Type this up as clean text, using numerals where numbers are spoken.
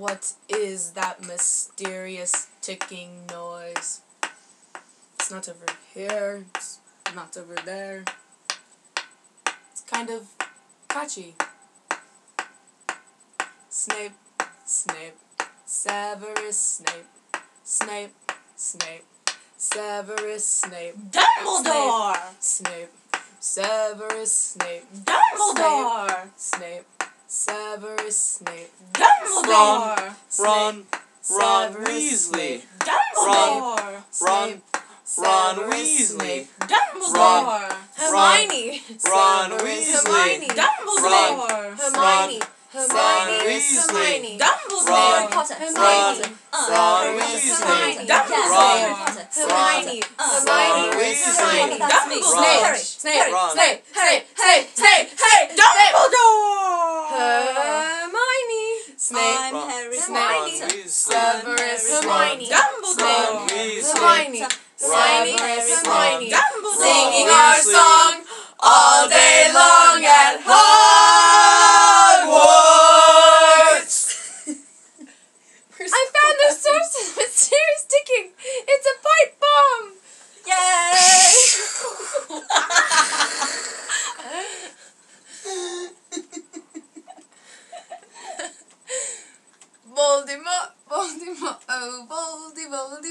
What is that mysterious ticking noise? It's not over here, it's not over there. It's kind of catchy. Snape, Snape, Severus Snape, Snape, Snape, Severus Snape. Dumbledore! Snape, Severus Snape. Dumbledore! Snape, Severus Snape. Dumbledore! Ron Severus Weasley. Dumbledore! Snape, Ron Severus Weasley. Snape. Dumbledore! Hermione. Ron Severus Weasley. Hermione. Dumbledore! Hermione. Hermione. Weasley. Hermione. Dumbledore! Harry Potter. Hermione. Ron Hermione. Weasley. Dumbledore! Hermione. Ron Weasley. That's me. Dumbledore. Snape. Ron. Snape. Snape. Snape. Snape. Snape. Dumbledore! Hermione. Snape. I'm Harry Snape. Potter. Severus. Hermione. Dumbledore! Hermione. Severus. Hermione. Dumbledore! Singing our song all day long at Hogwarts. I found the source of mysterious ticking. It's a pipe bomb. Yay! Voldemort, Voldemort, oh, Voldemort.